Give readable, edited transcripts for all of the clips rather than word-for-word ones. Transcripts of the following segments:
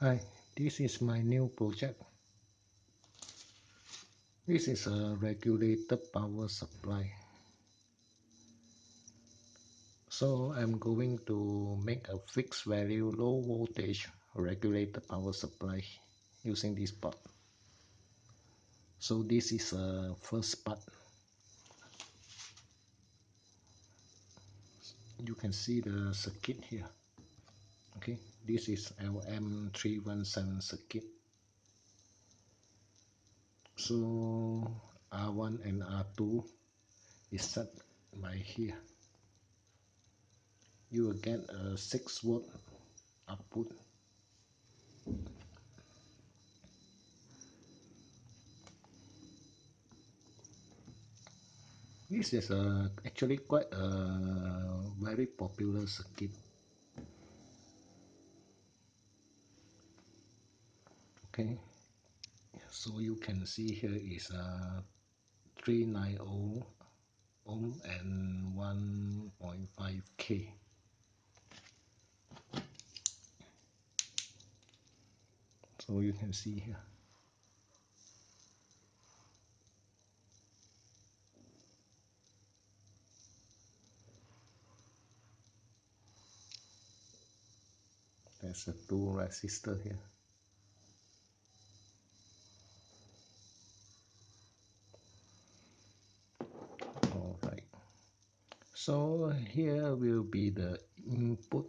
Hi, this is my new project. This is a regulated power supply. So I'm going to make a fixed value low voltage regulated power supply using this part. So this is a first part. You can see the circuit here. Okay, this is LM317 circuit. So R1 and R2 is set by here. You will get a 6-volt output. This is actually quite a very popular circuit. Okay, so you can see here is a 390 ohm and 1.5K. So you can see here. There's a 2 resistor here. Alright. So here will be the input.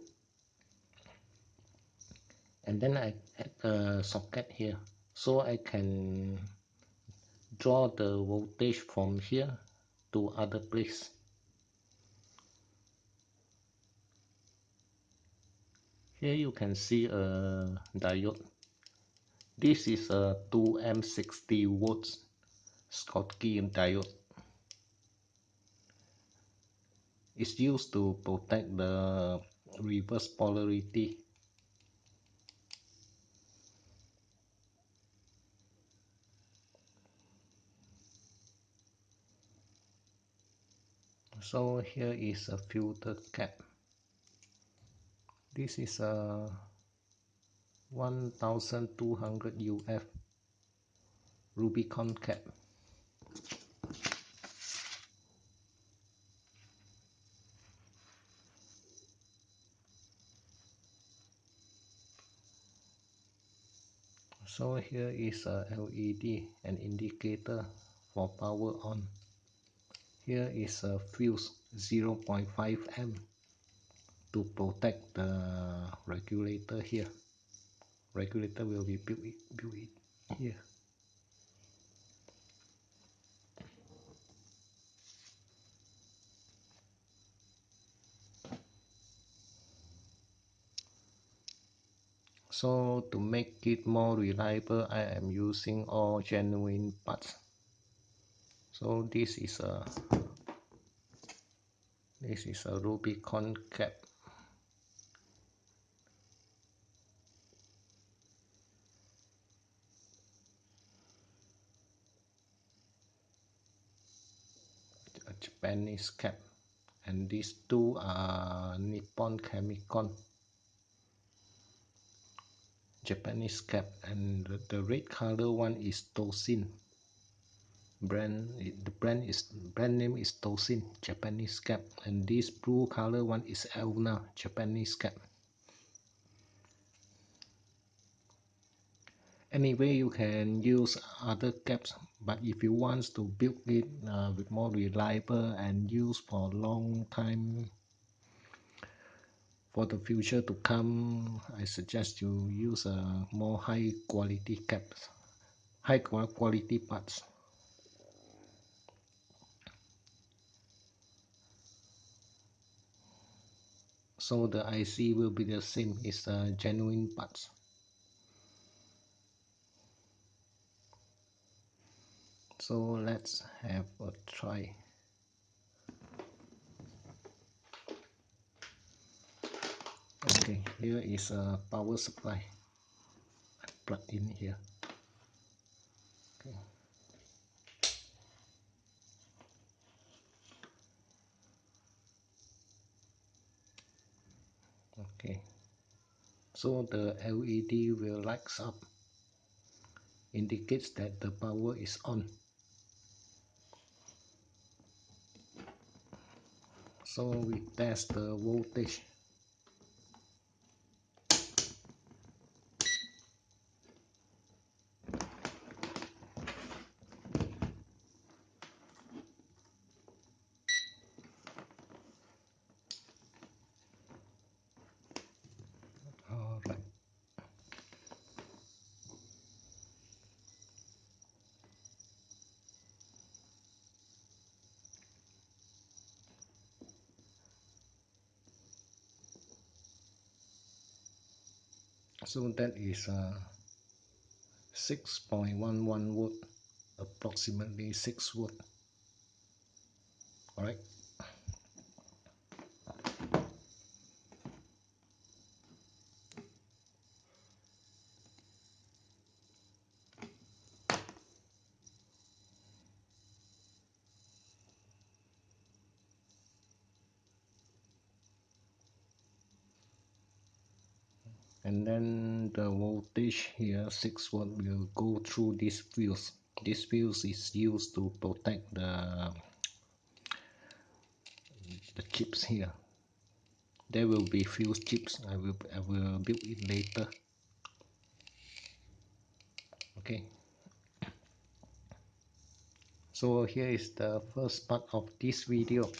And then I add a socket here. So I can draw the voltage from here to other place. Here you can see a diode. This is a 2M60 volts Schottky diode. It's used to protect the reverse polarity. So here is a filter cap. This is a 1200 UF Rubicon cap. So here is a LED, an indicator for power on. Here is a fuse 0.5 amp to protect the regulator here. Regulator will be built here. So to make it more reliable, I am using all genuine parts. So this is a Rubicon cap. A Japanese cap, and these two are Nippon Chemicon Japanese cap, and the red color one is Tosin. Brand name is Tosin Japanese cap, and this blue color one is Elna Japanese cap. Anyway, you can use other caps, but if you want to build it with more reliable and use for a long time for the future to come, I suggest you use a more high quality caps, high quality parts. So the IC will be the same, it's genuine parts. So let's have a try. Okay, here is a power supply. I plug in here. Okay. Okay. So the LED will lights up, indicates that the power is on. So we test the voltage. Alright. So that is 6.11 volt, approximately 6 volt. Alright. And then the voltage here, 6 volt, will go through this fuse. This fuse is used to protect the chips here. There will be fuse chips. I will build it later. Okay. So here is the first part of this video.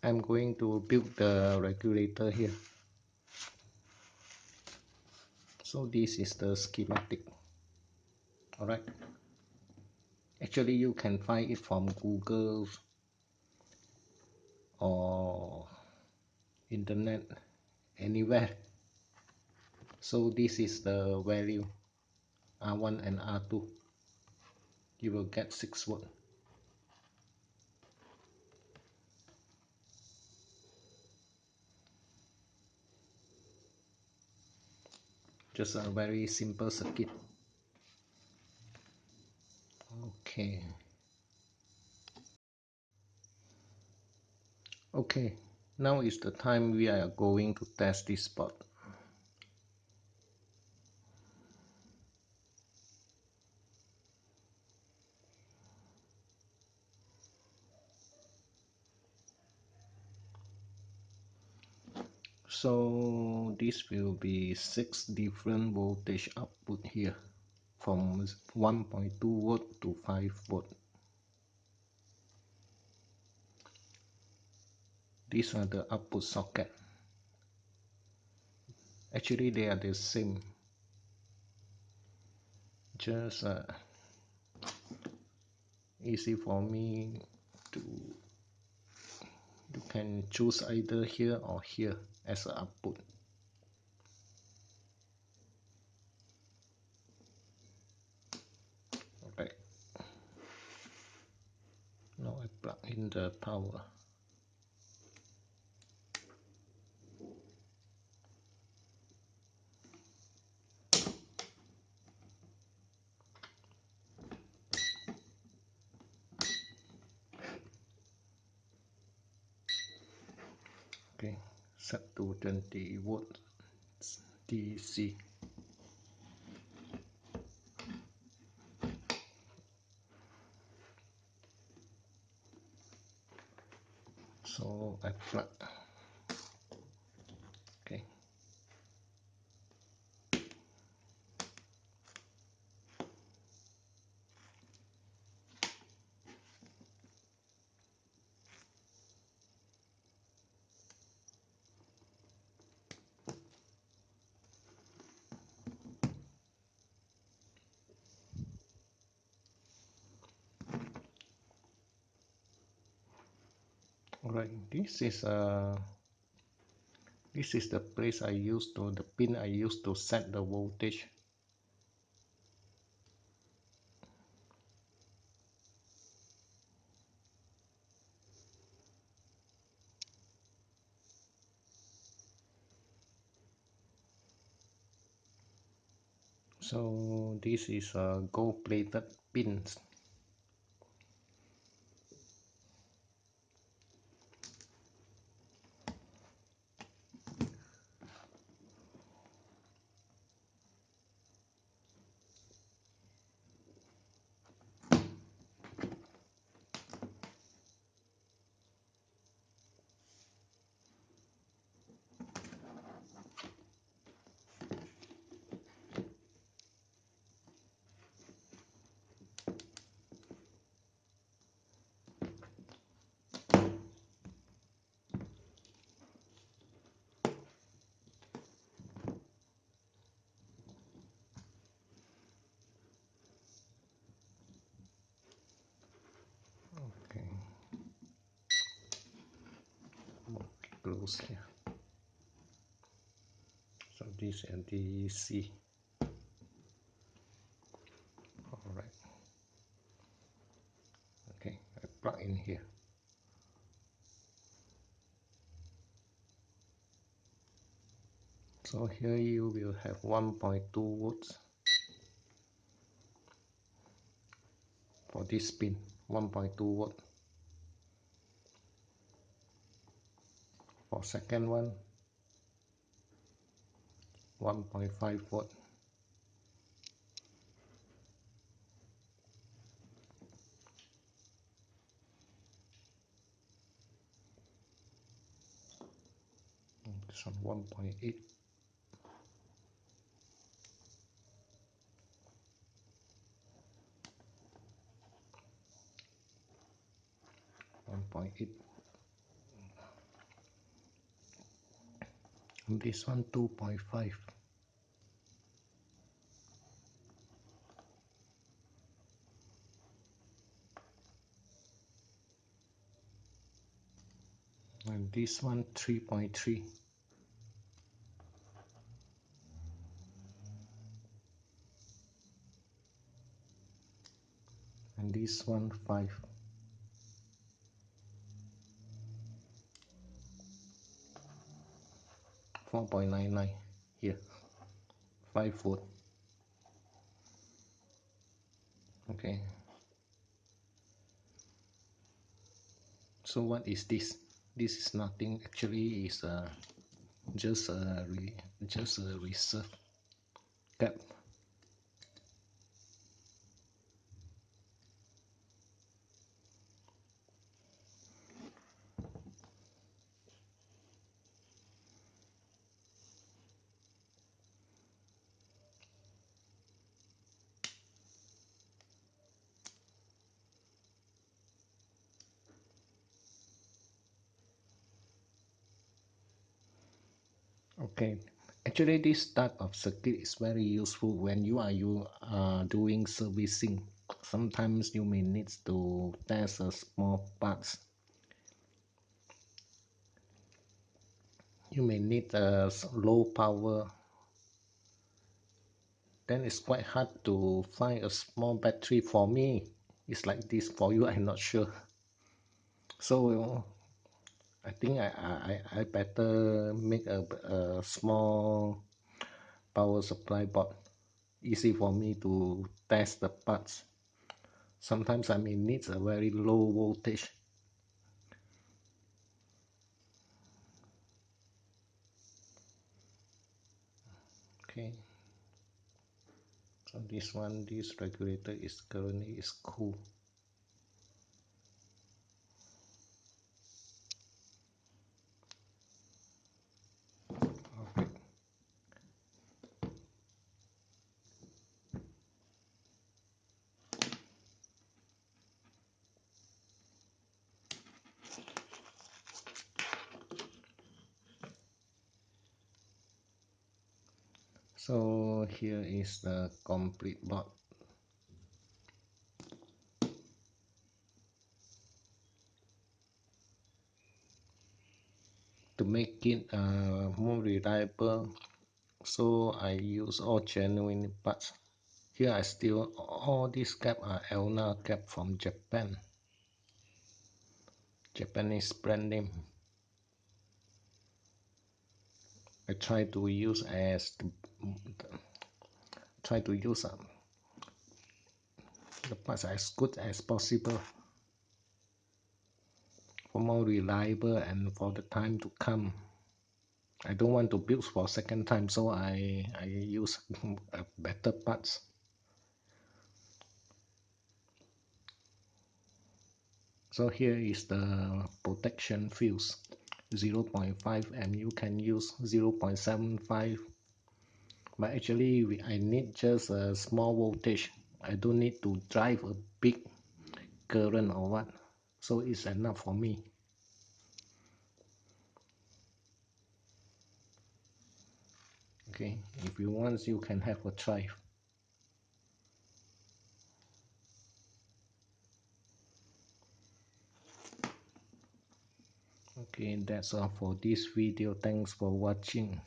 I'm going to build the regulator here. So this is the schematic. Alright. Actually you can find it from Google or internet, anywhere. So this is the value R1 and R2. You will get 6 volt. Just a very simple circuit. Okay. Okay, now is the time we are going to test this spot. So this will be 6 different voltage output here, from 1.2 volt to 5 volt. These are the output socket. Actually they are the same. Just easy for me to, you can choose either here or here as an output. Okay. Now I plug in the power. Okay, set to 20 volts DC. So I plug. Okay. Alright, this is the place I used to, the pin I used to set the voltage. So this is a gold plated pins. close here. So this is DC. Alright. Okay, I plug in here. So here you will have 1.2 volts for this pin, 1.2 volt. For second one, 1.5 volt. This one 1.8. 1.8. This one 2.5. And this one 3.3. And this one 5. 4.99 here, 5 volt. Okay, so what is this? This is nothing, actually is just a reserve cap. Okay, actually this type of circuit is very useful when you are doing servicing. Sometimes you may need to test a small parts. You may need a low power. Then it's quite hard to find a small battery. For me, it's like this. For you, I'm not sure. So I think I better make a small power supply board, easy for me to test the parts. Sometimes I may need a very low voltage. Okay, so this regulator is currently is cool. Okay. So here is the complete board. To make it more reliable, so I use all genuine parts. Here I still, all these cap are Elna cap from Japan, Japanese brand name. I try to use the parts as good as possible for more reliable and for the time to come. I don't want to build for second time, so I use better parts. So here is the protection fuse, 0.5 and you can use 0.75, but actually I need just a small voltage. I don't need to drive a big current or what, so it's enough for me. Okay, if you want you can have a try. Okay, that's all for this video. Thanks for watching.